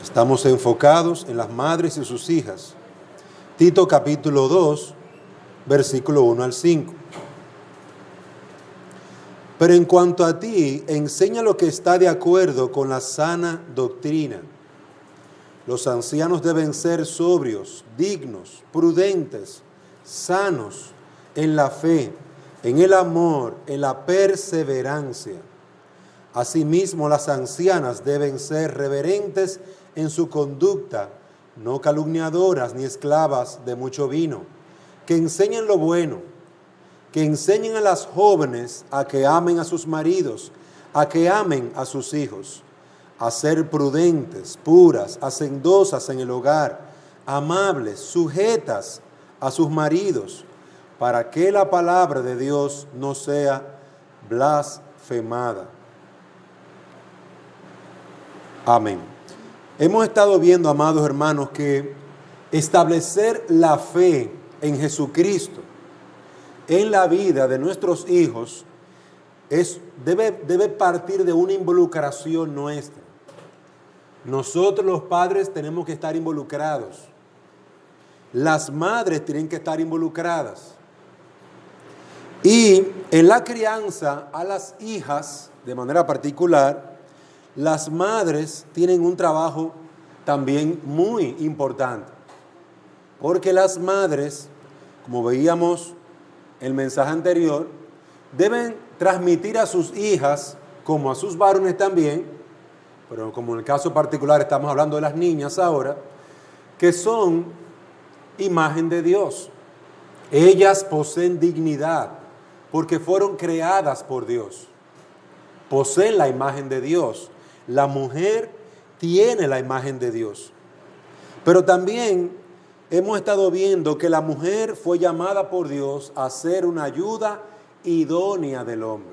Estamos enfocados en las madres y sus hijas. Tito capítulo 2, versículo 1 al 5. Pero en cuanto a ti, enseña lo que está de acuerdo con la sana doctrina. Los ancianos deben ser sobrios, dignos, prudentes, sanos en la fe, en el amor, en la perseverancia. Asimismo, las ancianas deben ser reverentes en su conducta, no calumniadoras ni esclavas de mucho vino, que enseñen lo bueno, que enseñen a las jóvenes a que amen a sus maridos, a que amen a sus hijos, a ser prudentes, puras, hacendosas en el hogar, amables, sujetas a sus maridos, para que la palabra de Dios no sea blasfemada. Amén. Hemos estado viendo, amados hermanos, que establecer la fe en Jesucristo en la vida de nuestros hijos debe partir de una involucración nuestra. Nosotros los padres tenemos que estar involucrados. Las madres tienen que estar involucradas. Y en la crianza a las hijas, de manera particular, las madres tienen un trabajo también muy importante. Porque las madres, como veíamos en el mensaje anterior, deben transmitir a sus hijas, como a sus varones también, pero como en el caso particular estamos hablando de las niñas ahora, que son imagen de Dios. Ellas poseen dignidad porque fueron creadas por Dios. Poseen la imagen de Dios. La mujer tiene la imagen de Dios. Pero también hemos estado viendo que la mujer fue llamada por Dios a ser una ayuda idónea del hombre.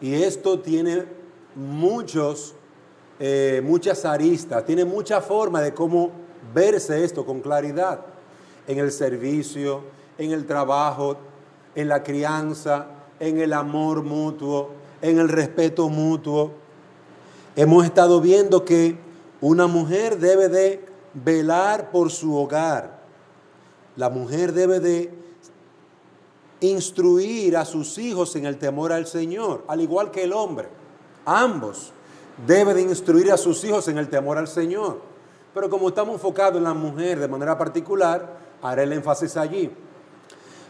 Y esto tiene muchas aristas, tiene mucha forma de cómo verse esto con claridad. En el servicio, en el trabajo, en la crianza, en el amor mutuo, en el respeto mutuo. Hemos estado viendo que una mujer debe de velar por su hogar. La mujer debe de instruir a sus hijos en el temor al Señor, al igual que el hombre. Ambos deben de instruir a sus hijos en el temor al Señor. Pero como estamos enfocados en la mujer de manera particular, haré el énfasis allí.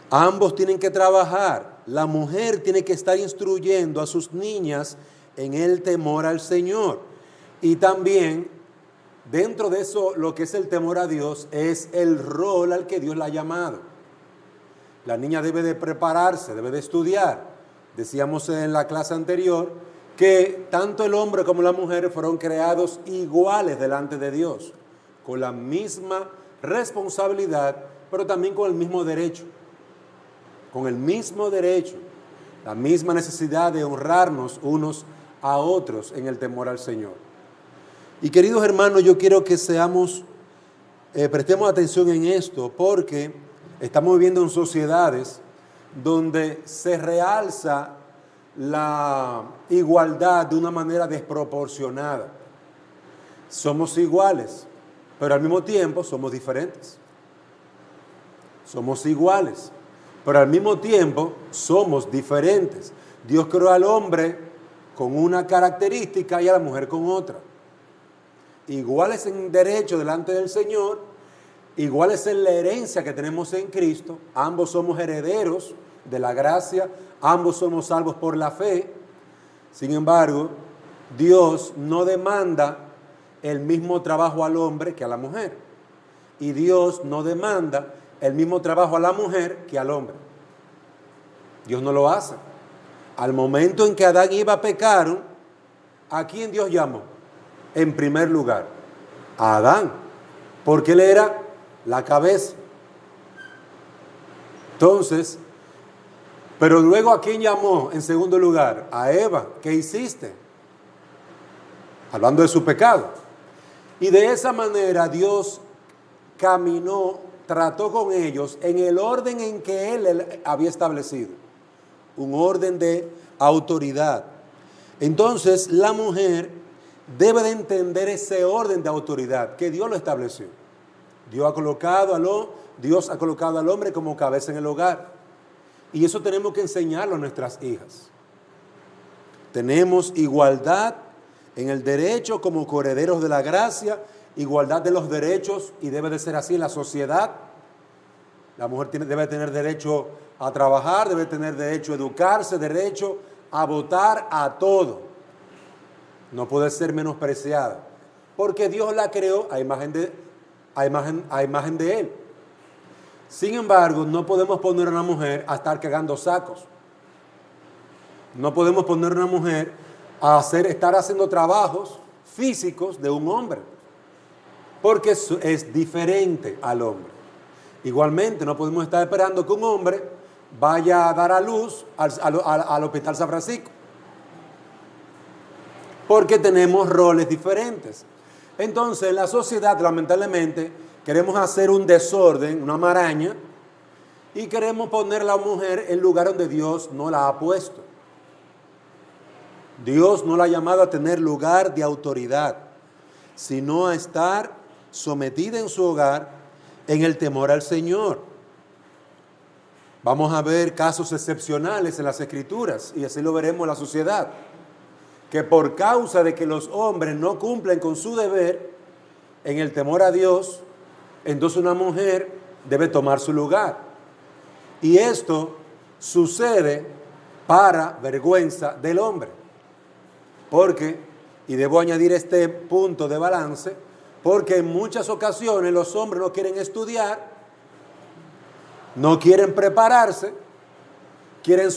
Ambos tienen que trabajar. La mujer tiene que estar instruyendo a sus niñas en el temor al Señor. Y también, dentro de eso, lo que es el temor a Dios es el rol al que Dios la ha llamado. La niña debe de prepararse, debe de estudiar. Decíamos en la clase anterior que tanto el hombre como la mujer fueron creados iguales delante de Dios, con la misma responsabilidad, pero también con el mismo derecho. Con el mismo derecho, la misma necesidad de honrarnos unos a otros en el temor al Señor. Y queridos hermanos, yo quiero que prestemos atención en esto, porque estamos viviendo en sociedades donde se realza la igualdad de una manera desproporcionada. Somos iguales, pero al mismo tiempo somos diferentes. Somos iguales, pero al mismo tiempo somos diferentes. Dios creó al hombre con una característica y a la mujer con otra. Iguales en derecho delante del Señor, iguales en la herencia que tenemos en Cristo. Ambos somos herederos de la gracia, ambos somos salvos por la fe. Sin embargo, Dios no demanda el mismo trabajo al hombre que a la mujer. Y Dios no demanda el mismo trabajo a la mujer que al hombre. Dios no lo hace. Al momento en que Adán y Eva pecaron, ¿a quién Dios llamó? En primer lugar, a Adán, porque él era la cabeza. Entonces, pero luego ¿a quién llamó en segundo lugar? A Eva. ¿Qué hiciste? Hablando de su pecado. Y de esa manera Dios trató con ellos en el orden en que Él había establecido. Un orden de autoridad. Entonces, la mujer debe de entender ese orden de autoridad que Dios lo estableció. Dios ha colocado al hombre como cabeza en el hogar. Y eso tenemos que enseñarlo a nuestras hijas. Tenemos igualdad en el derecho como coherederos de la gracia, igualdad de los derechos, y debe de ser así en la sociedad. La mujer debe tener derecho a trabajar, debe tener derecho a educarse, derecho a votar, a todo. No puede ser menospreciada, porque Dios la creó a imagen de Él. Sin embargo, no podemos poner a una mujer a estar cagando sacos. No podemos poner a una mujer a estar haciendo trabajos físicos de un hombre, porque es diferente al hombre. Igualmente, no podemos estar esperando que un hombre vaya a dar a luz al Hospital San Francisco, porque tenemos roles diferentes. Entonces, en la sociedad, lamentablemente, queremos hacer un desorden, una maraña, y queremos poner a la mujer en lugar donde Dios no la ha puesto. Dios no la ha llamado a tener lugar de autoridad, sino a estar sometida en su hogar en el temor al Señor. Vamos a ver casos excepcionales en las Escrituras, y así lo veremos en la sociedad, que por causa de que los hombres no cumplen con su deber en el temor a Dios, entonces una mujer debe tomar su lugar. Y esto sucede para vergüenza del hombre. Porque, y debo añadir este punto de balance, porque en muchas ocasiones los hombres no quieren estudiar, no quieren prepararse, quieren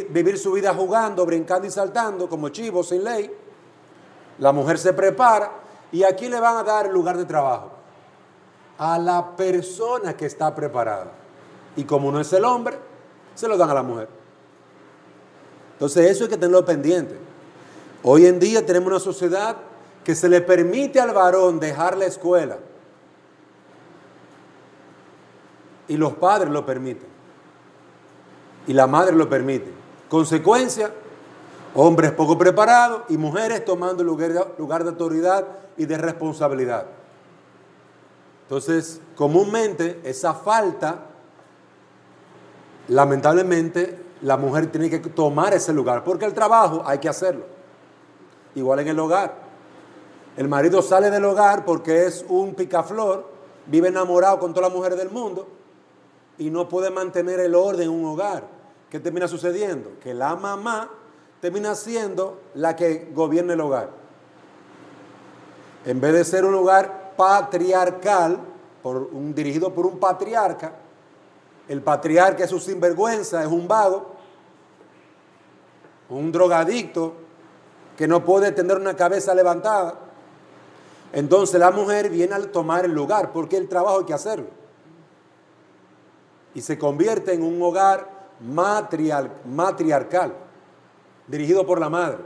vivir su vida jugando, brincando y saltando como chivos sin ley. La mujer se prepara y aquí le van a dar el lugar de trabajo a la persona que está preparada. Y como no es el hombre, se lo dan a la mujer. Entonces eso hay que tenerlo pendiente. Hoy en día tenemos una sociedad que se le permite al varón dejar la escuela. Y los padres lo permiten. Y la madre lo permite. Consecuencia, hombres poco preparados y mujeres tomando lugar de autoridad y de responsabilidad. Entonces, comúnmente esa falta, lamentablemente, la mujer tiene que tomar ese lugar, porque el trabajo hay que hacerlo. Igual en el hogar. El marido sale del hogar porque es un picaflor, vive enamorado con todas las mujeres del mundo y no puede mantener el orden en un hogar. ¿Qué termina sucediendo? Que la mamá termina siendo la que gobierna el hogar. En vez de ser un hogar patriarcal, dirigido por un patriarca, el patriarca es un sinvergüenza, es un vago, un drogadicto, que no puede tener una cabeza levantada. Entonces la mujer viene a tomar el lugar, porque el trabajo hay que hacerlo. Y se convierte en un hogar matriarcal, dirigido por la madre.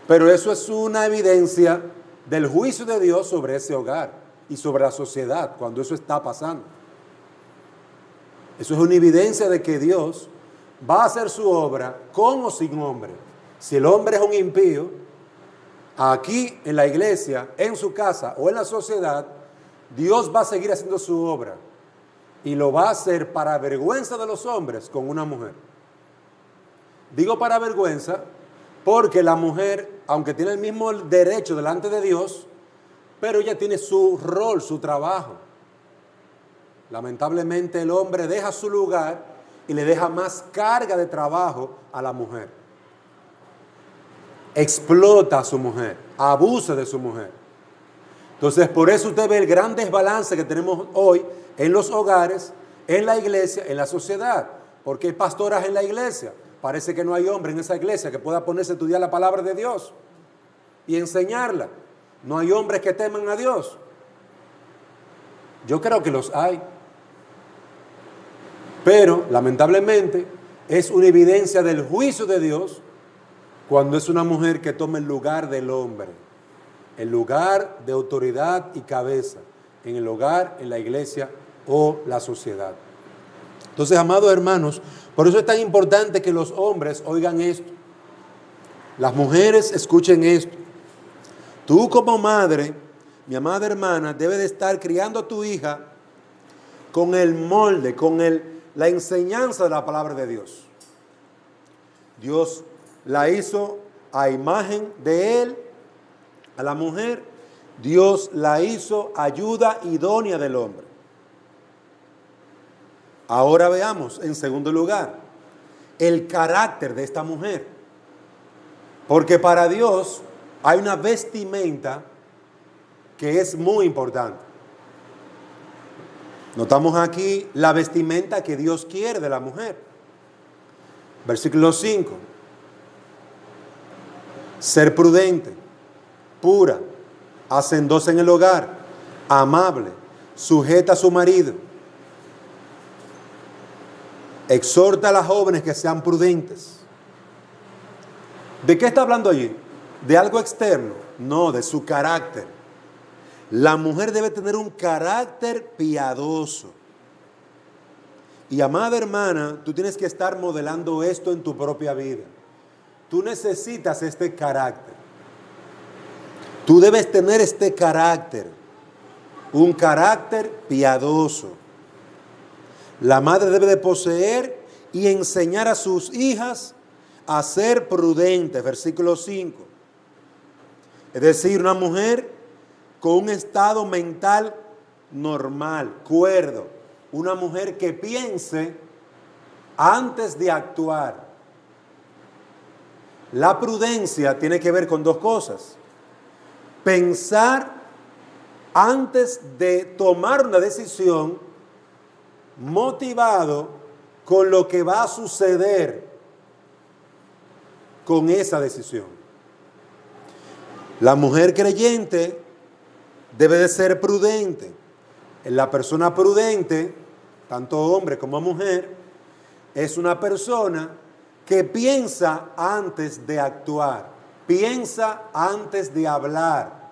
Pero eso es una evidencia del juicio de Dios sobre ese hogar y sobre la sociedad, cuando eso está pasando. Eso es una evidencia de que Dios va a hacer su obra con o sin hombre. Si el hombre es un impío, aquí en la iglesia, en su casa o en la sociedad, Dios va a seguir haciendo su obra y lo va a hacer para vergüenza de los hombres con una mujer. Digo para vergüenza porque la mujer, aunque tiene el mismo derecho delante de Dios, pero ella tiene su rol, su trabajo. Lamentablemente el hombre deja su lugar y le deja más carga de trabajo a la mujer. Explota a su mujer, abusa de su mujer. Entonces, por eso usted ve el gran desbalance que tenemos hoy en los hogares, en la iglesia, en la sociedad. Porque hay pastoras en la iglesia. Parece que no hay hombre en esa iglesia que pueda ponerse a estudiar la palabra de Dios y enseñarla. No hay hombres que teman a Dios. Yo creo que los hay. Pero, lamentablemente, es una evidencia del juicio de Dios cuando es una mujer que toma el lugar del hombre, el lugar de autoridad y cabeza, en el hogar, en la iglesia o la sociedad. Entonces, amados hermanos, por eso es tan importante que los hombres oigan esto, las mujeres escuchen esto, Tú como madre, mi amada hermana, debes de estar criando a tu hija con el molde, la enseñanza de la palabra de Dios. Dios la hizo a imagen de Él, a la mujer. Dios la hizo ayuda idónea del hombre. Ahora veamos, en segundo lugar, el carácter de esta mujer. Porque para Dios hay una vestimenta que es muy importante. Notamos aquí la vestimenta que Dios quiere de la mujer. Versículo 5. Ser prudente, pura, hacendosa en el hogar, amable, sujeta a su marido. Exhorta a las jóvenes que sean prudentes. ¿De qué está hablando allí? ¿De algo externo? No, de su carácter. La mujer debe tener un carácter piadoso. Y amada hermana, tú tienes que estar modelando esto en tu propia vida. Tú necesitas este carácter. Tú debes tener este carácter. Un carácter piadoso. La madre debe de poseer y enseñar a sus hijas a ser prudentes. Versículo 5. Es decir, una mujer con un estado mental normal, cuerdo. Una mujer que piense antes de actuar. La prudencia tiene que ver con dos cosas. Pensar antes de tomar una decisión motivado con lo que va a suceder con esa decisión. La mujer creyente debe de ser prudente. La persona prudente, tanto hombre como mujer, es una persona que piensa antes de actuar, piensa antes de hablar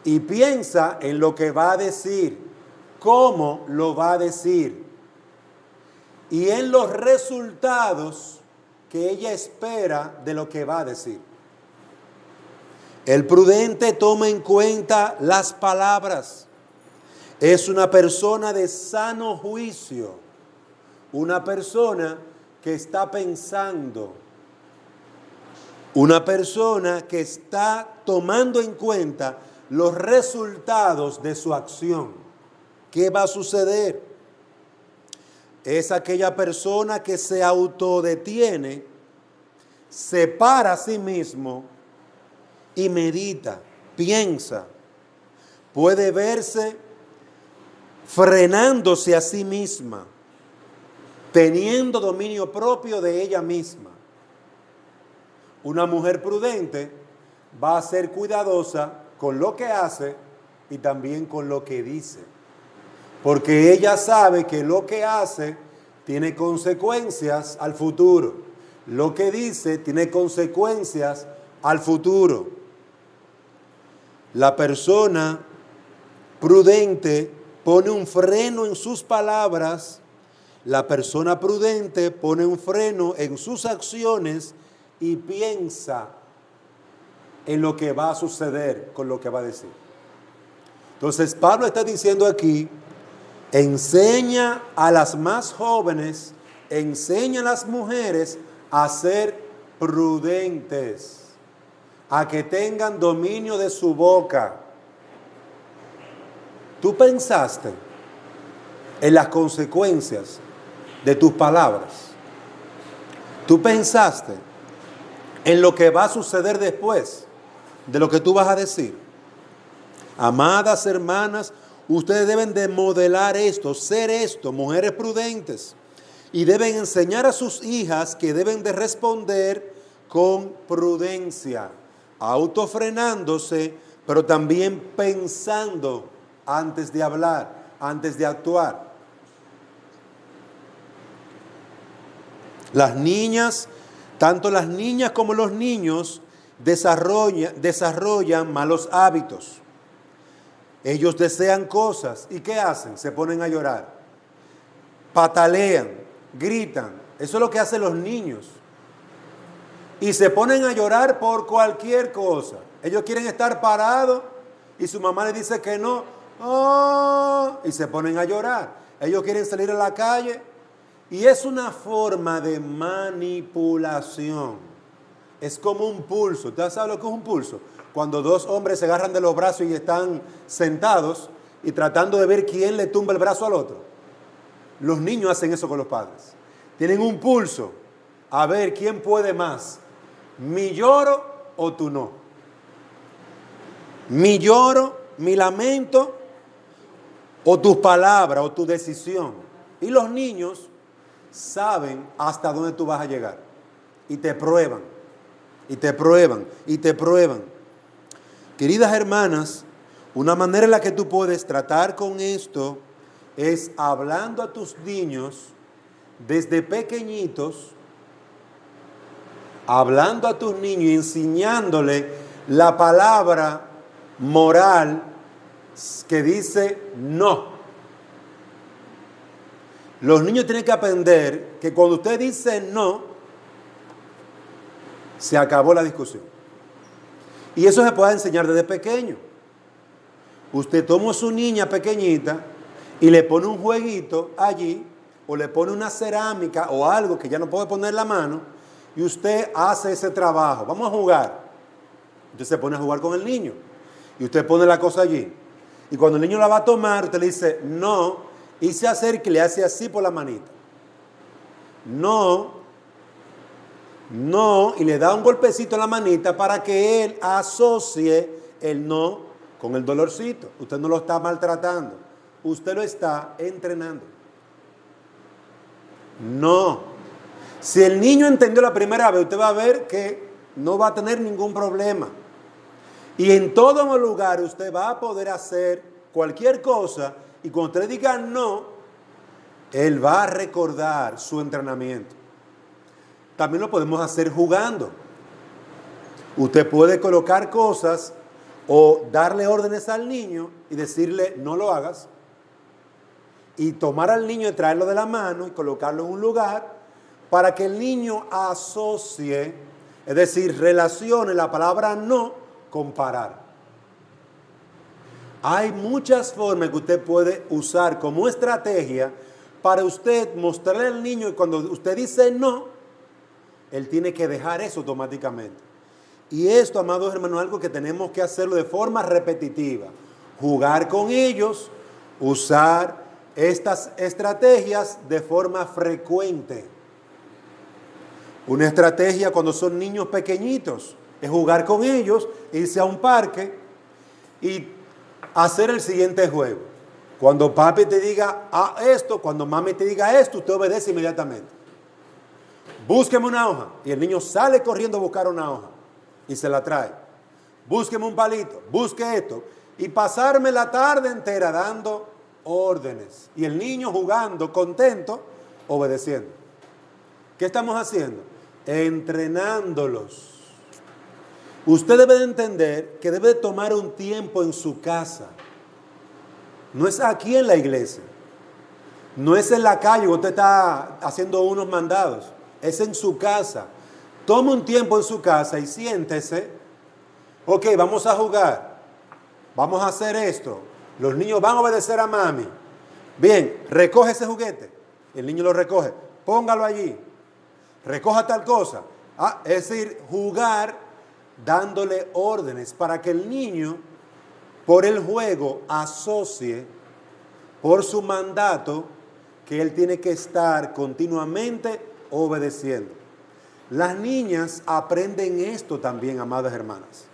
y piensa en lo que va a decir, cómo lo va a decir y en los resultados que ella espera de lo que va a decir. El prudente toma en cuenta las palabras. Es una persona de sano juicio, una persona que está pensando, una persona que está tomando en cuenta los resultados de su acción. ¿Qué va a suceder? Es aquella persona que se autodetiene, se para a sí mismo y medita, piensa. Puede verse frenándose a sí misma, teniendo dominio propio de ella misma. Una mujer prudente va a ser cuidadosa con lo que hace y también con lo que dice. Porque ella sabe que lo que hace tiene consecuencias al futuro. Lo que dice tiene consecuencias al futuro. La persona prudente pone un freno en sus palabras. La persona prudente pone un freno en sus acciones y piensa en lo que va a suceder con lo que va a decir. Entonces Pablo está diciendo aquí, enseña a las más jóvenes, enseña a las mujeres a ser prudentes, a que tengan dominio de su boca. ¿Tú pensaste en las consecuencias de tus palabras? ¿Tú pensaste en lo que va a suceder después de lo que tú vas a decir? Amadas hermanas, ustedes deben de modelar esto, ser esto, mujeres prudentes. Y deben enseñar a sus hijas que deben de responder con prudencia, autofrenándose, pero también pensando antes de hablar, antes de actuar. Las niñas, tanto las niñas como los niños, desarrollan malos hábitos. Ellos desean cosas y ¿qué hacen? Se ponen a llorar, patalean, gritan. Eso es lo que hacen los niños. y se ponen a llorar por cualquier cosa. Ellos quieren estar parados y su mamá les dice que no. ¡Oh! Y se ponen a llorar. Ellos quieren salir a la calle y es una forma de manipulación. Es como un pulso. ¿Usted sabe lo que es un pulso? Cuando dos hombres se agarran de los brazos y están sentados y tratando de ver quién le tumba el brazo al otro. Los niños hacen eso con los padres. Tienen un pulso a ver quién puede más. Mi lloro o tú no. Mi lloro, mi lamento o tus palabras o tu decisión. Y los niños saben hasta dónde tú vas a llegar. Y te prueban. Y te prueban. Y te prueban. Queridas hermanas, una manera en la que tú puedes tratar con esto es hablando a tus niños desde pequeñitos, hablando a tus niños y enseñándole la palabra moral que dice no. Los niños tienen que aprender que cuando usted dice no, se acabó la discusión. Y eso se puede enseñar desde pequeño. Usted toma a su niña pequeñita y le pone un jueguito allí, o le pone una cerámica o algo que ya no puede poner la mano, y usted hace ese trabajo. Vamos a jugar. Usted se pone a jugar con el niño y usted pone la cosa allí. Y cuando el niño la va a tomar, usted le dice no, y se acerca y le hace así por la manita. No, no, y le da un golpecito en la manita para que él asocie el no con el dolorcito. Usted no lo está maltratando, usted lo está entrenando. No. Si el niño entendió la primera vez, usted va a ver que no va a tener ningún problema. Y en todo lugar usted va a poder hacer cualquier cosa, y cuando usted diga no, él va a recordar su entrenamiento. También lo podemos hacer jugando. Usted puede colocar cosas o darle órdenes al niño y decirle no lo hagas, y tomar al niño y traerlo de la mano y colocarlo en un lugar para que el niño asocie, es decir, relacione la palabra no con parar. Hay muchas formas que usted puede usar como estrategia para usted mostrarle al niño que cuando usted dice no, él tiene que dejar eso automáticamente. Y esto, amados hermanos, es algo que tenemos que hacerlo de forma repetitiva. Jugar con ellos, usar estas estrategias de forma frecuente. Una estrategia cuando son niños pequeñitos es jugar con ellos, irse a un parque y hacer el siguiente juego. Cuando papi te diga esto, cuando mami te diga esto, usted obedece inmediatamente. Búsqueme una hoja, y el niño sale corriendo a buscar una hoja y se la trae. Búsqueme un palito, busque esto, y pasarme la tarde entera dando órdenes y el niño jugando contento, obedeciendo. ¿Qué estamos haciendo? Entrenándolos. Usted debe de entender que debe de tomar un tiempo en su casa. No es aquí en la iglesia, no es en la calle donde usted está haciendo unos mandados, es en su casa. Tome un tiempo en su casa y siéntese. Ok, vamos a jugar, vamos a hacer esto. Los niños van a obedecer a mami. Bien, recoge ese juguete. El niño lo recoge. Póngalo allí. Recoja tal cosa. Es decir, jugar dándole órdenes para que el niño, por el juego, asocie por su mandato que él tiene que estar continuamente obedeciendo. Las niñas aprenden esto también, amadas hermanas.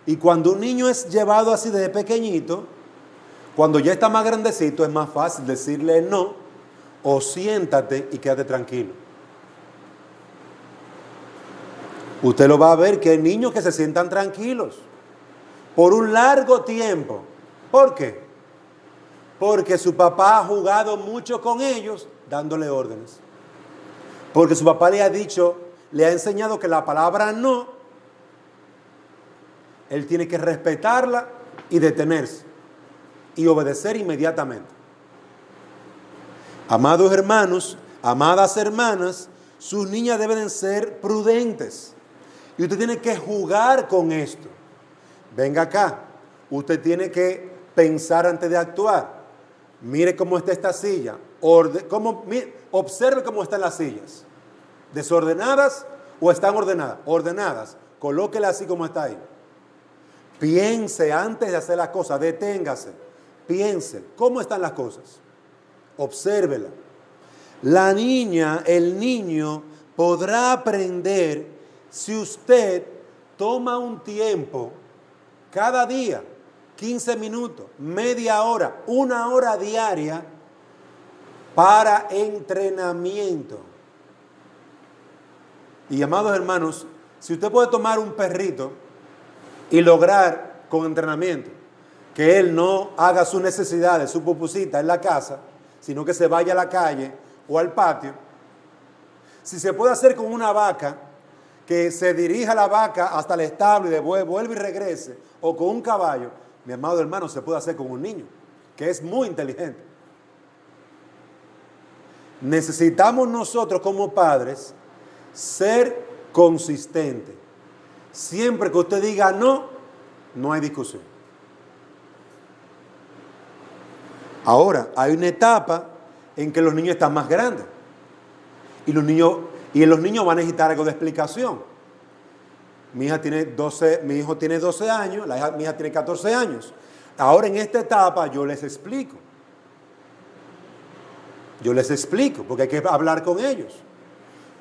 Y cuando un niño es llevado así desde pequeñito, cuando ya está más grandecito, es más fácil decirle no, o siéntate y quédate tranquilo. Usted lo va a ver que hay niños que se sientan tranquilos por un largo tiempo. ¿Por qué? Porque su papá ha jugado mucho con ellos dándole órdenes. Porque su papá le ha dicho, le ha enseñado que la palabra no, él tiene que respetarla y detenerse y obedecer inmediatamente. Amados hermanos, amadas hermanas, sus niñas deben ser prudentes. Y usted tiene que jugar con esto. Venga acá. Usted tiene que pensar antes de actuar. Mire cómo está esta silla. Observe cómo están las sillas. ¿Desordenadas o están ordenadas? Ordenadas. Colóquela así como está ahí. Piense antes de hacer las cosas. Deténgase. Piense. ¿Cómo están las cosas? Obsérvela. La niña, el niño, podrá aprender si usted toma un tiempo cada día, 15 minutos, media hora, 1 hora diaria para entrenamiento. Y amados hermanos, si usted puede tomar un perrito y lograr con entrenamiento que él no haga sus necesidades, su pupusita en la casa, sino que se vaya a la calle o al patio, si se puede hacer con una vaca, que se dirija la vaca hasta el establo y después vuelve y regrese, o con un caballo, mi amado hermano, se puede hacer con un niño, que es muy inteligente. Necesitamos nosotros como padres ser consistentes. Siempre que usted diga no, no hay discusión. Ahora, hay una etapa en que los niños están más grandes. Y los niños van a necesitar algo de explicación. Mi hijo tiene 12 años, mi hija tiene 14 años. Ahora en esta etapa yo les explico. Porque hay que hablar con ellos.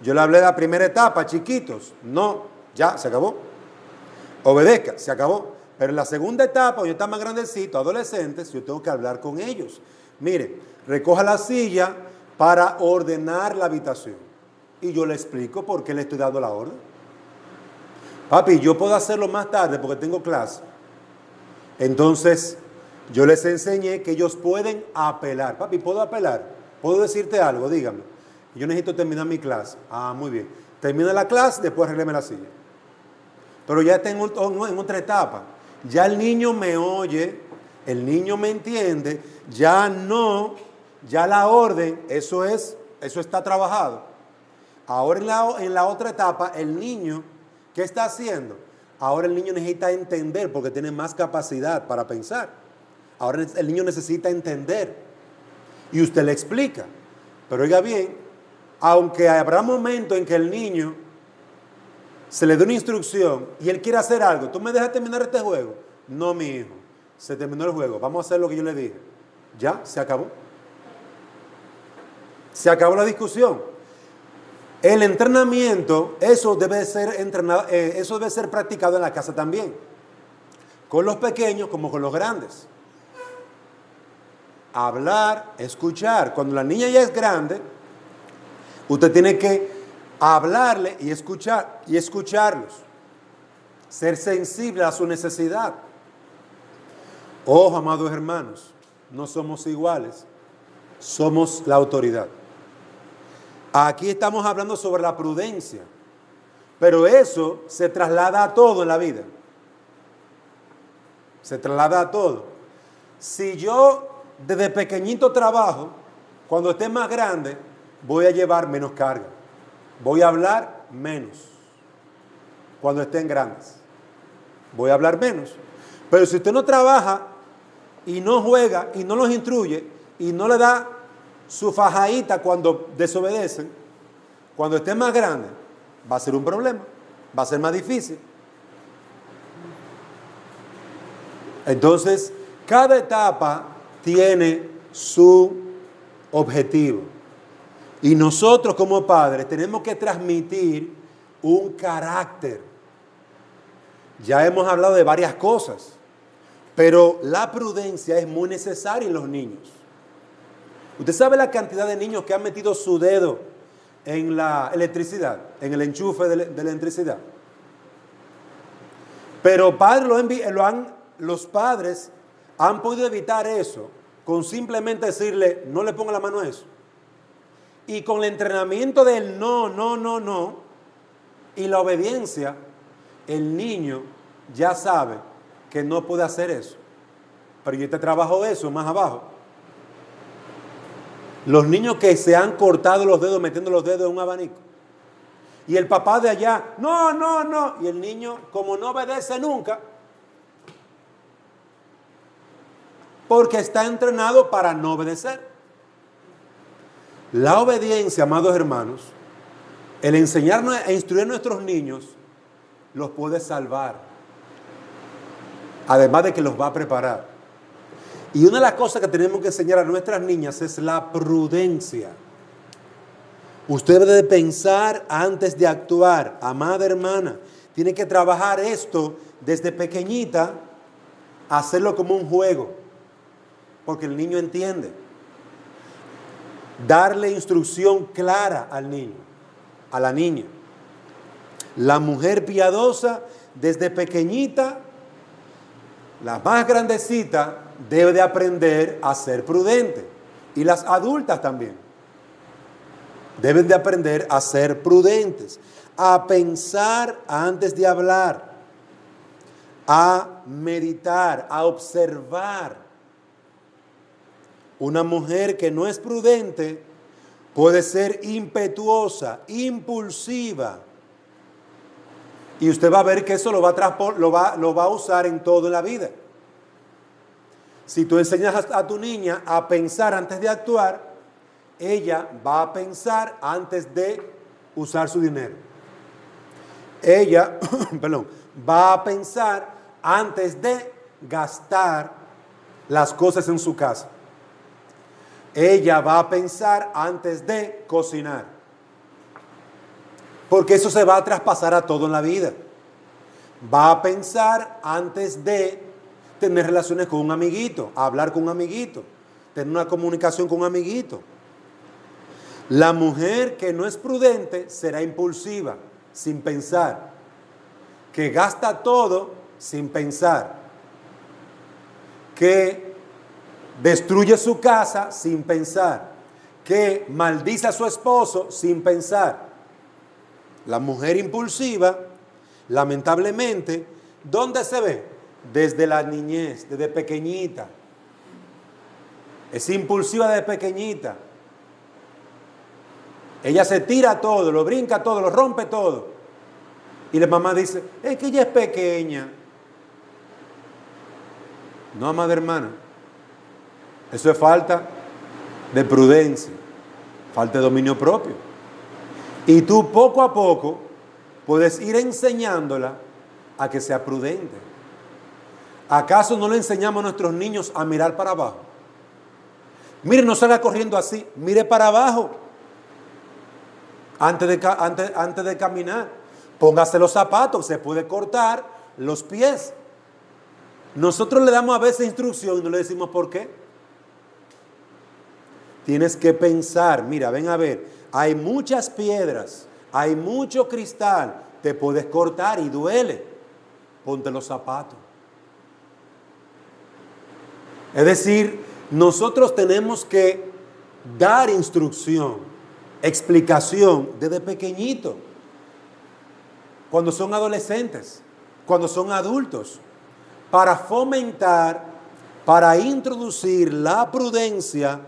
Yo le hablé de la primera etapa, chiquitos. No, ya, se acabó. Obedezca, se acabó. Pero en la segunda etapa, cuando están más grandecitos, adolescentes, yo tengo que hablar con ellos. Mire, recoja la silla para ordenar la habitación. Y yo le explico por qué le estoy dando la orden. Papi, yo puedo hacerlo más tarde porque tengo clase. Entonces, yo les enseñé que ellos pueden apelar. Papi, ¿puedo apelar? ¿Puedo decirte algo? Dígame. Yo necesito terminar mi clase. Ah, muy bien. Termina la clase, después arrégleme la silla. Pero ya está en otra etapa. Ya el niño me oye, el niño me entiende, ya la orden, eso está trabajado. Ahora en la otra etapa, el niño, ¿qué está haciendo? Ahora el niño necesita entender porque tiene más capacidad para pensar. Ahora el niño necesita entender. Y usted le explica. Pero oiga bien, aunque habrá momentos en que el niño se le dé una instrucción y él quiere hacer algo, ¿tú me dejas terminar este juego? No, mi hijo, se terminó el juego, vamos a hacer lo que yo le dije. Ya, se acabó. Se acabó la discusión. El entrenamiento, eso debe ser practicado en la casa también. Con los pequeños como con los grandes. Hablar, escuchar. Cuando la niña ya es grande, usted tiene que hablarle y escucharlos. Ser sensible a su necesidad. Ojo, amados hermanos, no somos iguales. Somos la autoridad. Aquí estamos hablando sobre la prudencia, pero eso se traslada a todo en la vida. Se traslada a todo. Si yo desde pequeñito trabajo, cuando esté más grande, voy a llevar menos carga. Voy a hablar menos. Cuando estén grandes, voy a hablar menos. Pero si usted no trabaja y no juega y no los instruye y no le da su fajadita cuando desobedecen, cuando esté más grande, va a ser un problema, va a ser más difícil. Entonces, cada etapa tiene su objetivo. Y nosotros como padres tenemos que transmitir un carácter. Ya hemos hablado de varias cosas, pero la prudencia es muy necesaria en los niños. ¿Usted sabe la cantidad de niños que han metido su dedo en la electricidad, en el enchufe de la electricidad? Pero los padres han podido evitar eso con simplemente decirle, no le ponga la mano a eso. Y con el entrenamiento del no, y la obediencia, el niño ya sabe que no puede hacer eso. Pero yo te trabajo eso más abajo. Los niños que se han cortado los dedos metiendo los dedos en un abanico. Y el papá de allá, no, no, no. Y el niño, como no obedece nunca, porque está entrenado para no obedecer. La obediencia, amados hermanos, el enseñarnos e instruir a nuestros niños, los puede salvar. Además de que los va a preparar. Y una de las cosas que tenemos que enseñar a nuestras niñas es la prudencia. Usted debe de pensar antes de actuar, amada hermana. Tiene que trabajar esto desde pequeñita, hacerlo como un juego, porque el niño entiende. Darle instrucción clara al niño, a la niña. La mujer piadosa, desde pequeñita, la más grandecita, debe de aprender a ser prudente. Y las adultas también. Deben de aprender a ser prudentes, a pensar antes de hablar, a meditar, a observar. Una mujer que no es prudente puede ser impetuosa, impulsiva. Y usted va a ver que eso lo va a usar en todo en la vida. Si tú enseñas a tu niña a pensar antes de actuar, ella va a pensar antes de usar su dinero. Ella, va a pensar antes de gastar las cosas en su casa. Ella va a pensar antes de cocinar. Porque eso se va a traspasar a todo en la vida. Va a pensar antes de tener relaciones con un amiguito, hablar con un amiguito, tener una comunicación con un amiguito. La mujer que no es prudente será impulsiva, sin pensar, que gasta todo sin pensar, que destruye su casa sin pensar, que maldice a su esposo sin pensar. La mujer impulsiva, lamentablemente, ¿dónde se ve? Desde la niñez, desde pequeñita. Es impulsiva desde pequeñita. Ella se tira todo, lo brinca todo, lo rompe todo. Y la mamá dice, es que ella es pequeña. No, amada hermana. Eso es falta de prudencia, falta de dominio propio. Y tú poco a poco puedes ir enseñándola a que sea prudente. ¿Acaso no le enseñamos a nuestros niños a mirar para abajo? Mire, no salga corriendo así, mire para abajo. Antes de caminar, póngase los zapatos, se puede cortar los pies. Nosotros le damos a veces instrucción y no le decimos por qué. Tienes que pensar, mira, ven a ver, hay muchas piedras, hay mucho cristal, te puedes cortar y duele. Ponte los zapatos. Es decir, nosotros tenemos que dar instrucción, explicación desde pequeñito, cuando son adolescentes, cuando son adultos, para fomentar, para introducir la prudencia,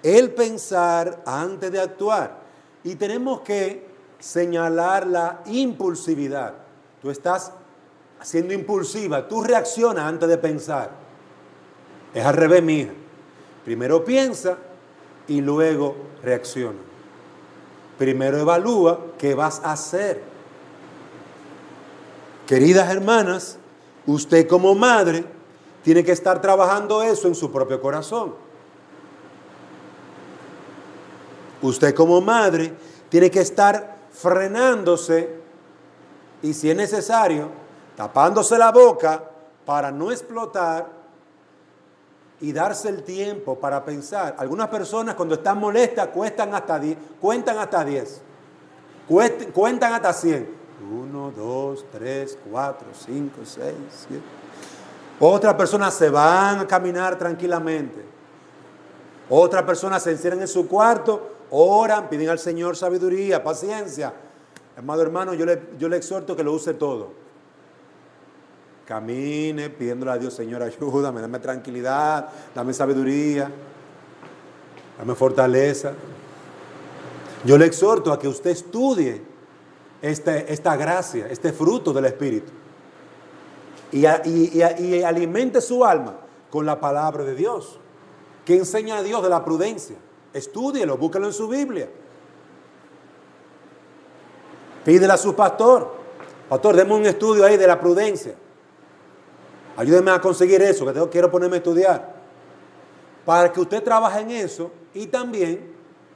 el pensar antes de actuar. Y tenemos que señalar la impulsividad. Tú estás siendo impulsiva, tú reaccionas antes de pensar. Es al revés, mija. Primero piensa y luego reacciona. Primero evalúa qué vas a hacer. Queridas hermanas, usted como madre tiene que estar trabajando eso en su propio corazón. Usted como madre tiene que estar frenándose y, si es necesario, tapándose la boca para no explotar y darse el tiempo para pensar. Algunas personas cuando están molestas cuentan hasta 10. Cuentan hasta 100. 1, 2, 3, 4, 5, 6, 7. Otras personas se van a caminar tranquilamente. Otras personas se encierran en su cuarto, oran, piden al Señor sabiduría, paciencia. Amado hermano, yo le exhorto que lo use todo. Camine pidiéndole a Dios, Señor, ayúdame, dame tranquilidad, dame sabiduría, dame fortaleza. Yo le exhorto a que usted estudie esta gracia, este fruto del Espíritu. Y alimente su alma con la palabra de Dios. ¿Qué enseña a Dios de la prudencia? Estúdielo, búsquelo en su Biblia. Pídele a su pastor: pastor, deme un estudio ahí de la prudencia. Ayúdeme a conseguir eso, que quiero ponerme a estudiar. Para que usted trabaje en eso y también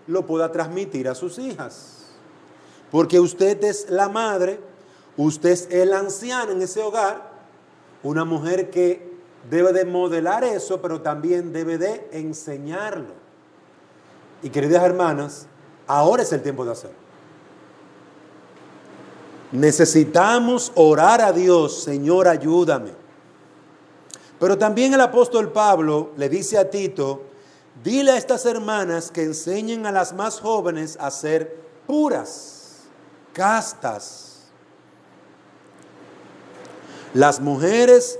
lo pueda transmitir a sus hijas. Porque usted es la madre, usted es el anciano en ese hogar, una mujer que debe de modelar eso, pero también debe de enseñarlo. Y queridas hermanas, ahora es el tiempo de hacerlo. Necesitamos orar a Dios: Señor, ayúdame. Pero también el apóstol Pablo le dice a Tito: dile a estas hermanas que enseñen a las más jóvenes a ser puras, castas. Las mujeres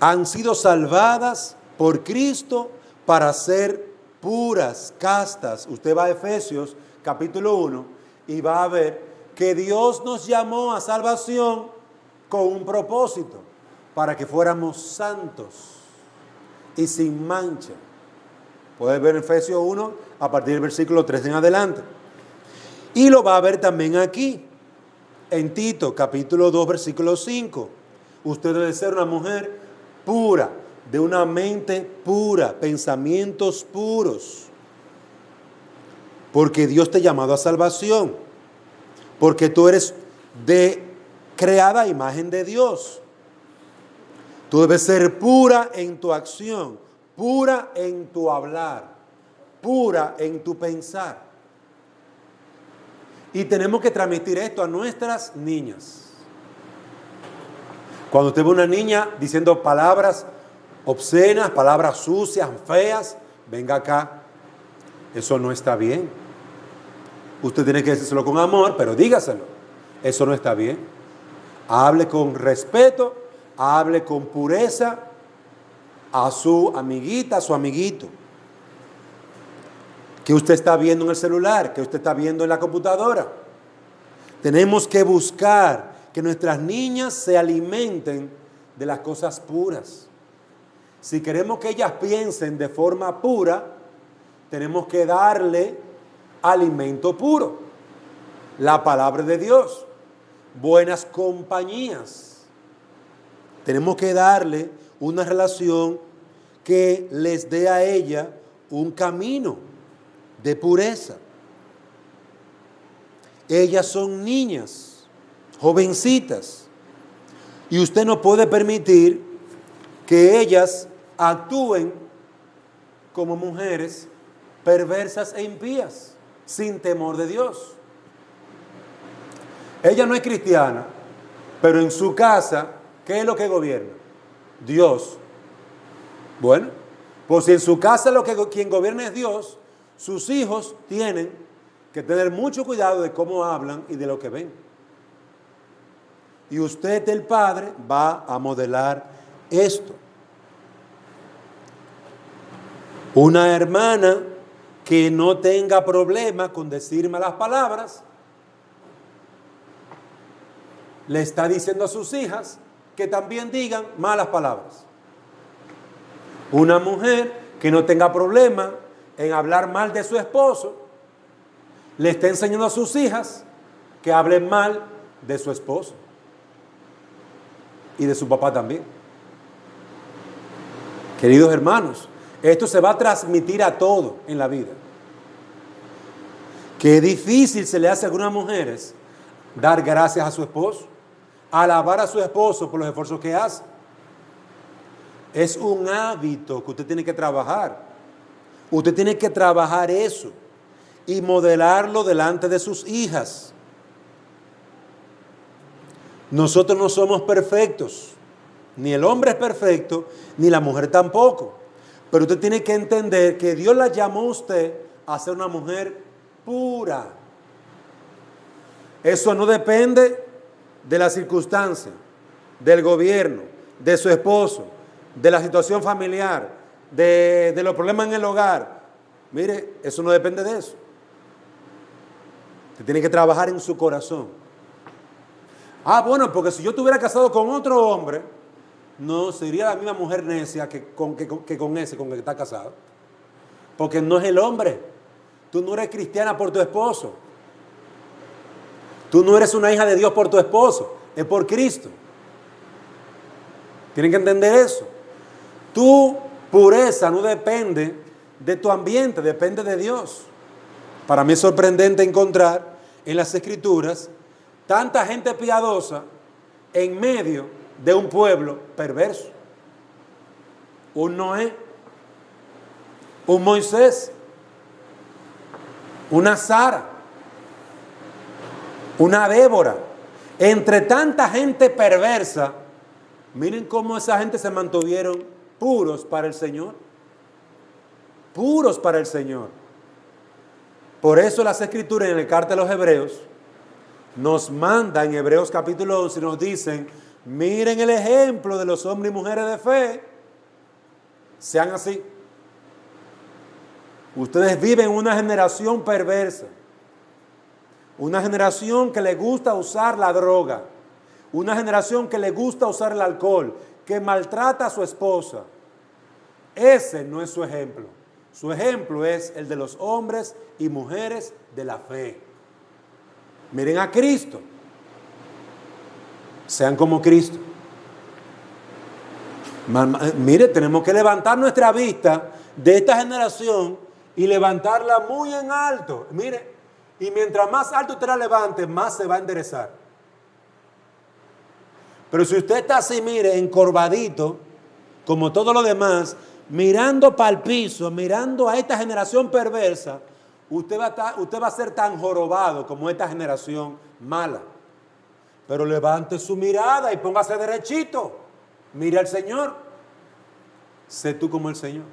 han sido salvadas por Cristo para ser puras, castas. Usted va a Efesios capítulo 1 y va a ver que Dios nos llamó a salvación con un propósito: para que fuéramos santos y sin mancha. Puedes ver Efesios 1 a partir del versículo 3 en adelante. Y lo va a ver también aquí, en Tito, capítulo 2, versículo 5. Usted debe ser una mujer pura, de una mente pura, pensamientos puros. Porque Dios te ha llamado a salvación. Porque tú eres creada a imagen de Dios. Tú debes ser pura en tu acción, pura en tu hablar, pura en tu pensar. Y tenemos que transmitir esto a nuestras niñas. Cuando usted ve una niña diciendo palabras obscenas, palabras sucias, feas, venga acá. Eso no está bien. Usted tiene que decírselo con amor, pero dígaselo. Eso no está bien. Hable con respeto, hable con pureza a su amiguita, a su amiguito. ¿Qué usted está viendo en el celular? ¿Qué usted está viendo en la computadora? Tenemos que buscar que nuestras niñas se alimenten de las cosas puras. Si queremos que ellas piensen de forma pura, tenemos que darle alimento puro. La palabra de Dios, buenas compañías. Tenemos que darle una relación que les dé a ella un camino de pureza. Ellas son niñas, jovencitas, y usted no puede permitir que ellas actúen como mujeres perversas e impías, sin temor de Dios. Ella no es cristiana, pero en su casa, ¿qué es lo que gobierna? Dios. Bueno, pues si en su casa quien gobierna es Dios, sus hijos tienen que tener mucho cuidado de cómo hablan y de lo que ven. Y usted, el padre, va a modelar esto. Una hermana que no tenga problema con decir malas palabras, le está diciendo a sus hijas que también digan malas palabras. Una mujer que no tenga problema en hablar mal de su esposo, le está enseñando a sus hijas que hablen mal de su esposo y de su papá también. Queridos hermanos, esto se va a transmitir a todo en la vida. Qué difícil se le hace a algunas mujeres dar gracias a su esposo, alabar a su esposo por los esfuerzos que hace. Es un hábito que usted tiene que trabajar. Usted tiene que trabajar eso y modelarlo delante de sus hijas. Nosotros no somos perfectos. Ni el hombre es perfecto, ni la mujer tampoco. Pero usted tiene que entender que Dios la llamó a usted a ser una mujer pura. Eso no depende de la circunstancia, del gobierno, de su esposo, de la situación familiar, de los problemas en el hogar. Mire, eso no depende de eso. Usted tiene que trabajar en su corazón Ah, bueno, porque si yo estuviera casado con otro hombre, no sería la misma mujer necia que con ese con el que está casado. Porque no es el hombre. Tú no eres cristiana por tu esposo. Tú no eres una hija de Dios por tu esposo. Es por Cristo. Tienen que entender eso. Tu pureza no depende de tu ambiente, depende de Dios. Para mí es sorprendente encontrar en las Escrituras tanta gente piadosa en medio de un pueblo perverso. Un Noé, un Moisés, una Sara, una Débora. Entre tanta gente perversa, miren cómo esa gente se mantuvieron puros para el Señor. Puros para el Señor. Por eso las Escrituras en el carta de los Hebreos nos manda en Hebreos capítulo 11 y nos dicen, miren el ejemplo de los hombres y mujeres de fe. Sean así. Ustedes viven una generación perversa. Una generación que le gusta usar la droga. Una generación que le gusta usar el alcohol. Que maltrata a su esposa. Ese no es su ejemplo. Su ejemplo es el de los hombres y mujeres de la fe. Miren a Cristo. Sean como Cristo. Mire, tenemos que levantar nuestra vista de esta generación y levantarla muy en alto. Mire, y mientras más alto usted la levante, más se va a enderezar. Pero si usted está así, mire, encorvadito, como todo lo demás, mirando para el piso, mirando a esta generación perversa, usted va a ser tan jorobado como esta generación mala. Pero levante su mirada y póngase derechito. Mire al Señor. Sé tú como el Señor.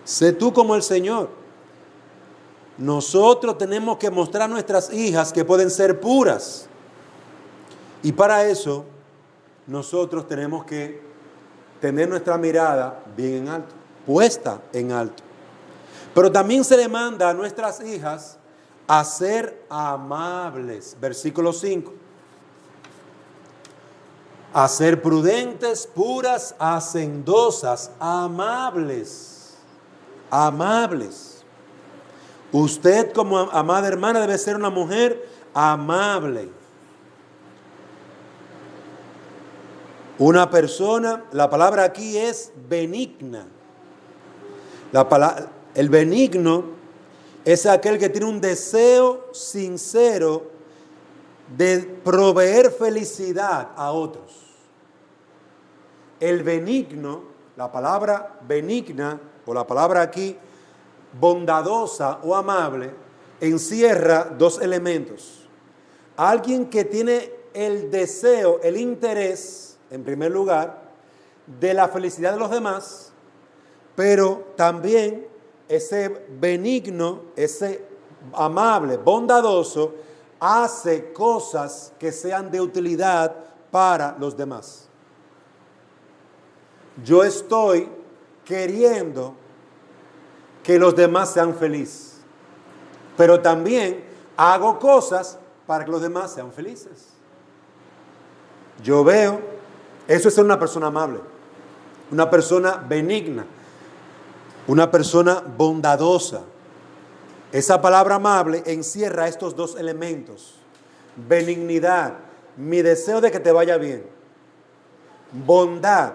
Sé tú como el Señor. Nosotros tenemos que mostrar a nuestras hijas que pueden ser puras. Y para eso, nosotros tenemos que tener nuestra mirada bien en alto, puesta en alto. Pero también se le manda a nuestras hijas a ser amables. Versículo 5. A ser prudentes, puras, hacendosas, amables. Amables. Usted como amada hermana debe ser una mujer amable. Una persona, la palabra aquí es benigna. El benigno es aquel que tiene un deseo sincero de proveer felicidad a otros. El benigno, la palabra benigna o la palabra aquí bondadosa o amable, encierra dos elementos. Alguien que tiene el deseo, el interés, en primer lugar, de la felicidad de los demás, pero también ese benigno, ese amable, bondadoso, hace cosas que sean de utilidad para los demás. Yo estoy queriendo que los demás sean felices, pero también hago cosas para que los demás sean felices. Yo veo, eso es ser una persona amable, una persona benigna, una persona bondadosa. Esa palabra amable encierra estos dos elementos. Benignidad, mi deseo de que te vaya bien. Bondad,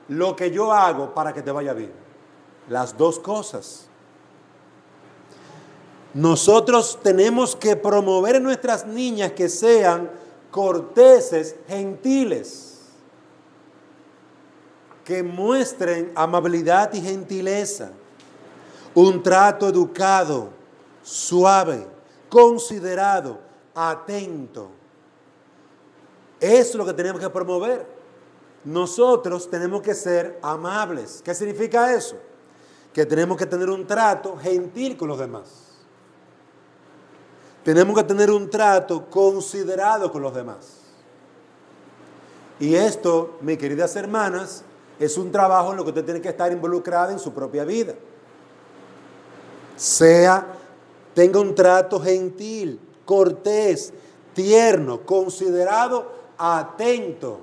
lo que yo hago para que te vaya bien. Las dos cosas. Nosotros tenemos que promover en nuestras niñas que sean corteses, gentiles, que muestren amabilidad y gentileza, un trato educado, suave, considerado, atento. Eso es lo que tenemos que promover. Nosotros tenemos que ser amables. ¿Qué significa eso? Que tenemos que tener un trato gentil con los demás. Tenemos que tener un trato considerado con los demás. Y esto, mis queridas hermanas, es un trabajo en lo que usted tiene que estar involucrada en su propia vida. Tenga un trato gentil, cortés, tierno, considerado atento.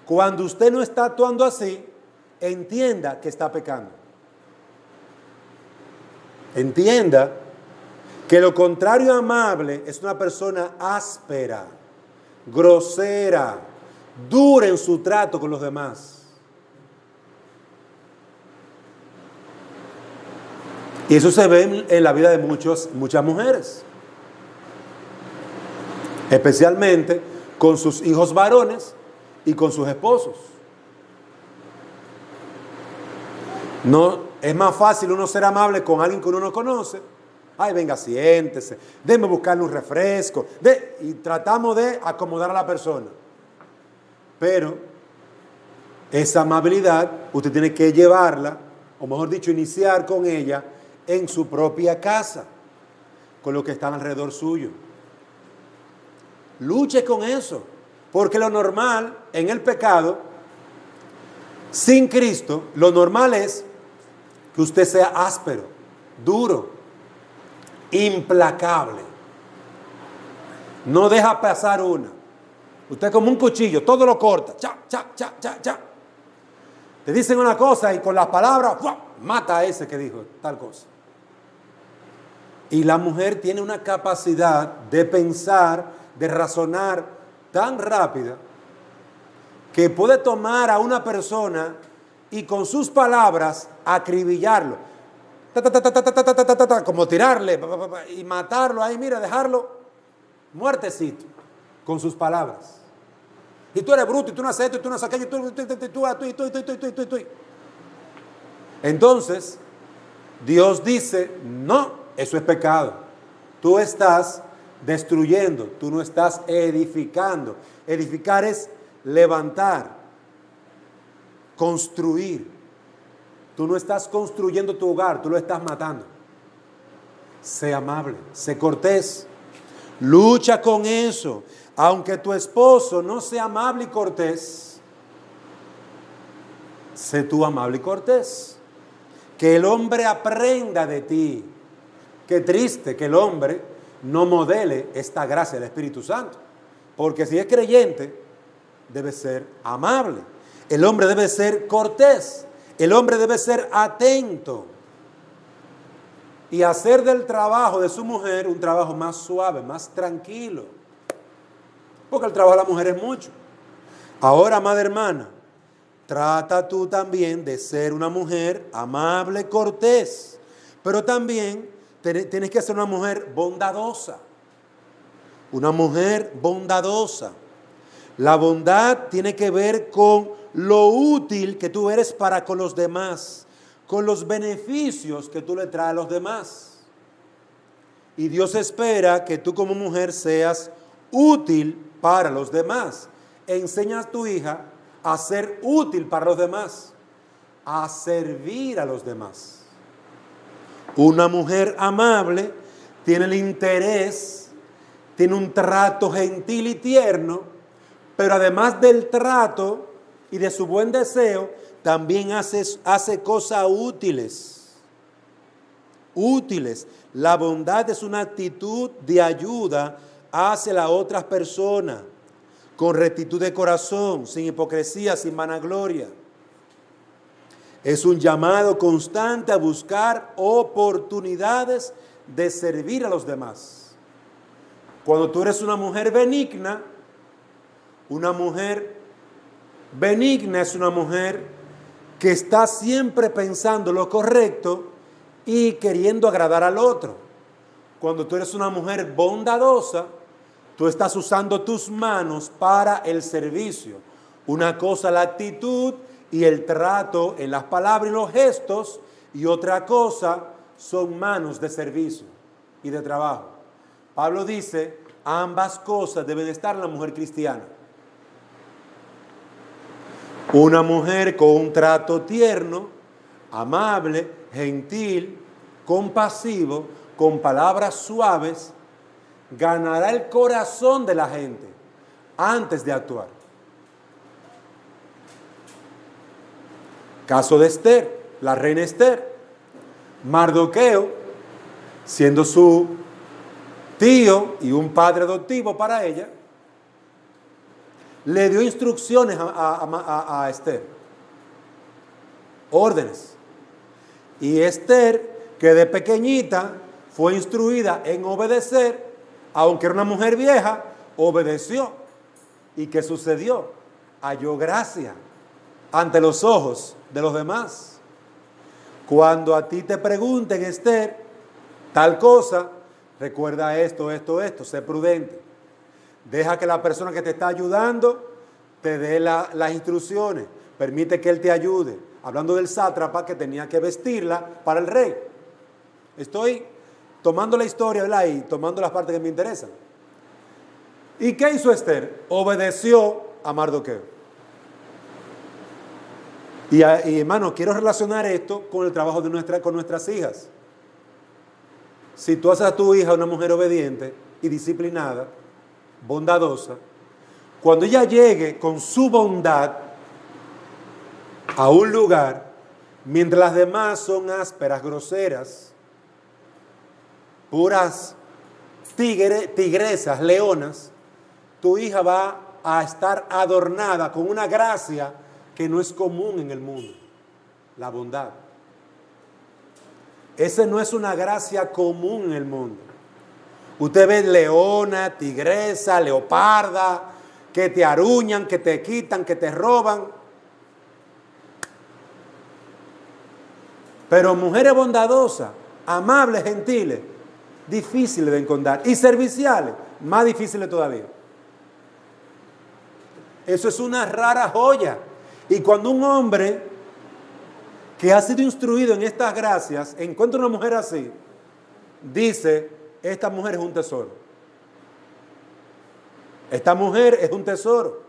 Cuando usted no está actuando así, entienda que está pecando. Entienda que lo contrario a amable es una persona áspera, grosera, dura en su trato con los demás. Y eso se ve en la vida de muchas mujeres, especialmente con sus hijos varones y con sus esposos. No, es más fácil uno ser amable con alguien que uno no conoce. Ay, venga, siéntese, déjeme buscarle un refresco. Y tratamos de acomodar a la persona. Pero esa amabilidad usted tiene que llevarla, o mejor dicho, iniciar con ella en su propia casa, con los que están alrededor suyo. Luche con eso, porque lo normal en el pecado, sin Cristo, lo normal es que usted sea áspero, duro, implacable. No deja pasar una. Usted como un cuchillo, todo lo corta. Cha. Te dicen una cosa y con las palabras, ¡fua!, mata a ese que dijo tal cosa. Y la mujer tiene una capacidad de pensar, de razonar tan rápida, que puede tomar a una persona y con sus palabras acribillarlo. Como tirarle y matarlo ahí, mira, dejarlo muertecito con sus palabras. Y tú eres bruto, y tú no haces esto, y tú no haces aquello, y tú. Entonces, Dios dice, no, eso es pecado. Tú estás destruyendo, tú no estás edificando. Edificar es levantar, construir. Tú no estás construyendo tu hogar, tú lo estás matando. Sé amable, sé cortés. Lucha con eso. Aunque tu esposo no sea amable y cortés, sé tú amable y cortés. Que el hombre aprenda de ti. Qué triste que el hombre no modele esta gracia del Espíritu Santo. Porque si es creyente, debe ser amable. El hombre debe ser cortés. El hombre debe ser atento. Y hacer del trabajo de su mujer un trabajo más suave, más tranquilo. Porque el trabajo de la mujer es mucho. Ahora, amada hermana, trata tú también de ser una mujer amable, cortés. Pero también tienes que ser una mujer bondadosa. Una mujer bondadosa. La bondad tiene que ver con lo útil que tú eres para con los demás, con los beneficios que tú le traes a los demás. Y Dios espera que tú como mujer seas útil para los demás. Enseña a tu hija a ser útil para los demás, a servir a los demás. Una mujer amable tiene el interés, tiene un trato gentil y tierno, pero además del trato y de su buen deseo, también hace cosas útiles. Útiles. La bondad es una actitud de ayuda hacia las otras personas, con rectitud de corazón, sin hipocresía, sin vanagloria. Es un llamado constante a buscar oportunidades de servir a los demás. Cuando tú eres una mujer benigna es una mujer que está siempre pensando lo correcto y queriendo agradar al otro. Cuando tú eres una mujer bondadosa, tú estás usando tus manos para el servicio. Una cosa la actitud y el trato en las palabras y los gestos, y otra cosa son manos de servicio y de trabajo. Pablo dice, ambas cosas deben estar en la mujer cristiana. Una mujer con un trato tierno, amable, gentil, compasivo, con palabras suaves, ganará el corazón de la gente antes de actuar. Caso de Esther, la reina Esther. Mardoqueo, siendo su tío y un padre adoptivo para ella, le dio instrucciones a Esther, órdenes. Y Esther, que de pequeñita fue instruida en obedecer, aunque era una mujer vieja, obedeció. ¿Y qué sucedió? Halló gracia ante los ojos de los demás. Cuando a ti te pregunten, Esther, tal cosa, recuerda esto, sé prudente. Deja que la persona que te está ayudando te dé las instrucciones. Permite que él te ayude. Hablando del sátrapa que tenía que vestirla para el rey. Estoy tomando la historia, ¿verdad? Y tomando las partes que me interesan. ¿Y qué hizo Esther? Obedeció a Mardoqueo. Y hermano, quiero relacionar esto con el trabajo con nuestras hijas. Si tú haces a tu hija una mujer obediente y disciplinada, bondadosa, cuando ella llegue con su bondad a un lugar, mientras las demás son ásperas, groseras, puras tigresas, leonas, tu hija va a estar adornada con una gracia que no es común en el mundo, la bondad. Esa no es una gracia común en el mundo. Usted ve leona, tigresa, leoparda, que te aruñan, que te quitan, que te roban. Pero mujeres bondadosas, amables, gentiles, difíciles de encontrar. Y serviciales, más difíciles todavía. Eso es una rara joya. Y cuando un hombre que ha sido instruido en estas gracias encuentra una mujer así, dice, esta mujer es un tesoro. Esta mujer es un tesoro.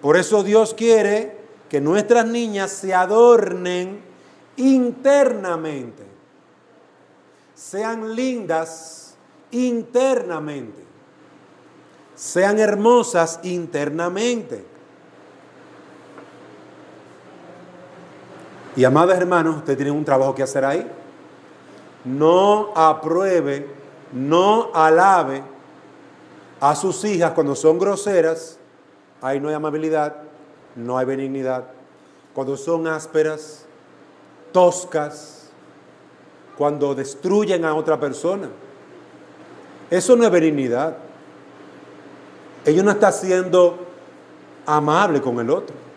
Por eso Dios quiere que nuestras niñas se adornen internamente, sean lindas internamente, sean hermosas internamente. Y amados hermanos, ustedes tienen un trabajo que hacer ahí. No apruebe, no alabe a sus hijas cuando son groseras. Ahí no hay amabilidad, no hay benignidad. Cuando son ásperas, toscas, cuando destruyen a otra persona. Eso no es benignidad. Ella no está siendo amable con el otro.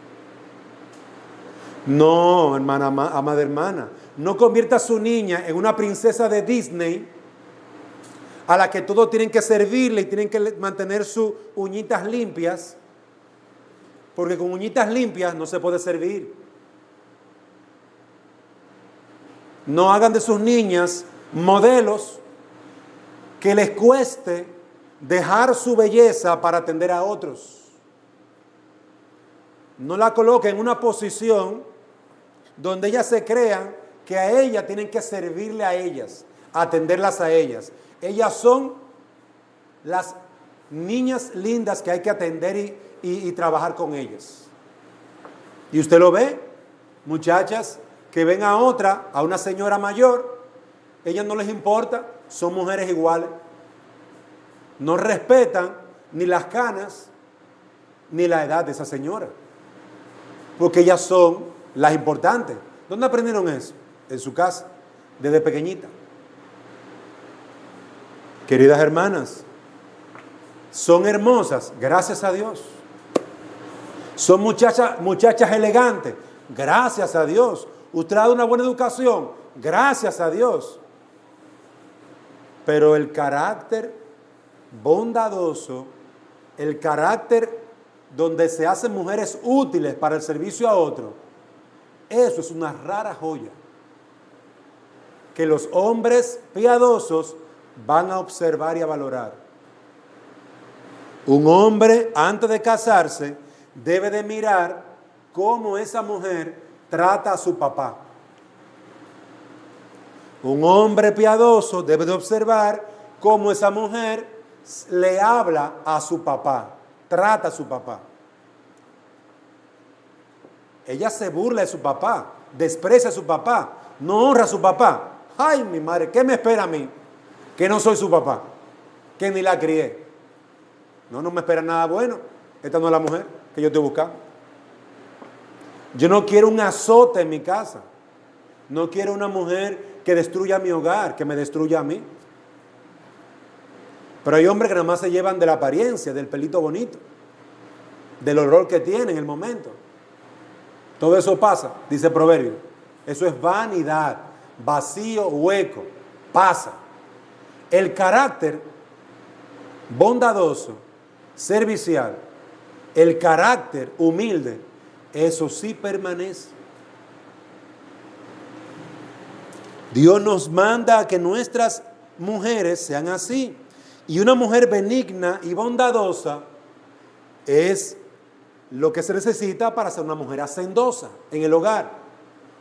No, hermana, amada hermana, no convierta a su niña en una princesa de Disney a la que todos tienen que servirle y tienen que mantener sus uñitas limpias, porque con uñitas limpias no se puede servir. No hagan de sus niñas modelos que les cueste dejar su belleza para atender a otros. No la coloquen en una posición donde ellas se crean que a ellas tienen que servirle a ellas, atenderlas a ellas. Ellas son las niñas lindas que hay que atender y trabajar con ellas. Y usted lo ve, muchachas que ven a otra, a una señora mayor, ellas no les importa, son mujeres iguales. No respetan ni las canas ni la edad de esa señora, porque ellas son las importantes. ¿Dónde aprendieron eso? En su casa, desde pequeñita. Queridas hermanas, son hermosas, gracias a Dios. Son muchachas elegantes, gracias a Dios. Usted ha dado una buena educación, gracias a Dios. Pero el carácter bondadoso, el carácter donde se hacen mujeres útiles para el servicio a otro, eso es una rara joya que los hombres piadosos van a observar y a valorar. Un hombre, antes de casarse, debe de mirar cómo esa mujer trata a su papá. Un hombre piadoso debe de observar cómo esa mujer le habla a su papá, trata a su papá. Ella se burla de su papá, desprecia a su papá, no honra a su papá. Ay, mi madre, ¿qué me espera a mí? Que no soy su papá, que ni la crié. No me espera nada bueno. Esta no es la mujer que yo estoy buscando. Yo no quiero un azote en mi casa. No quiero una mujer que destruya mi hogar, que me destruya a mí. Pero hay hombres que nada más se llevan de la apariencia, del pelito bonito, del olor que tiene en el momento. Todo eso pasa, dice Proverbio. Eso es vanidad, vacío, hueco, pasa. El carácter bondadoso, servicial, el carácter humilde, eso sí permanece. Dios nos manda a que nuestras mujeres sean así. Y una mujer benigna y bondadosa es lo que se necesita para ser una mujer hacendosa en el hogar.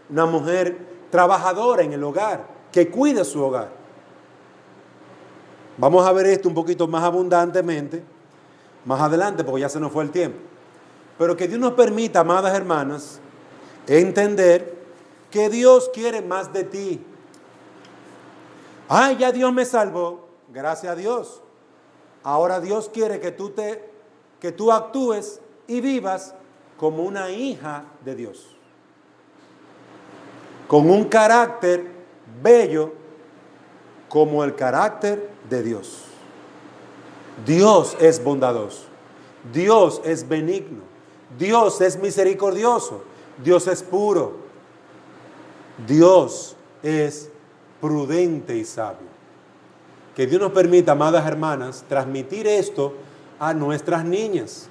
Una mujer trabajadora en el hogar, que cuide su hogar. Vamos a ver esto un poquito más abundantemente más adelante, porque ya se nos fue el tiempo. Pero que Dios nos permita, amadas hermanas, entender que Dios quiere más de ti. Ay, ya Dios me salvó. Gracias a Dios. Ahora Dios quiere que tú actúes y vivas como una hija de Dios. Con un carácter bello como el carácter de Dios. Dios es bondadoso. Dios es benigno. Dios es misericordioso. Dios es puro. Dios es prudente y sabio. Que Dios nos permita, amadas hermanas, transmitir esto a nuestras niñas.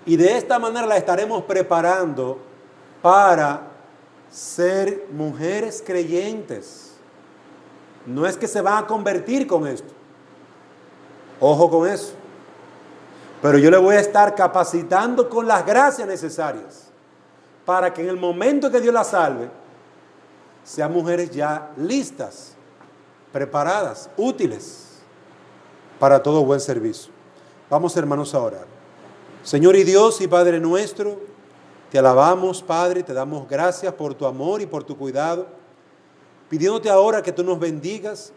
Y de esta manera la estaremos preparando para ser mujeres creyentes. No es que se van a convertir con esto. Ojo con eso. Pero yo le voy a estar capacitando con las gracias necesarias para que en el momento que Dios las salve, sean mujeres ya listas, preparadas, útiles para todo buen servicio. Vamos, hermanos, a orar. Señor y Dios y Padre nuestro, te alabamos, Padre, te damos gracias por tu amor y por tu cuidado, pidiéndote ahora que tú nos bendigas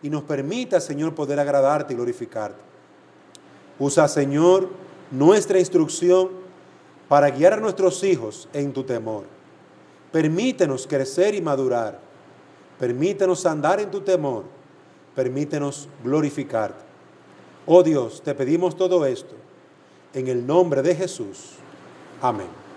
y nos permitas, Señor, poder agradarte y glorificarte. Usa, Señor, nuestra instrucción para guiar a nuestros hijos en tu temor. Permítenos crecer y madurar. Permítenos andar en tu temor. Permítenos glorificarte. Oh Dios, te pedimos todo esto en el nombre de Jesús. Amén.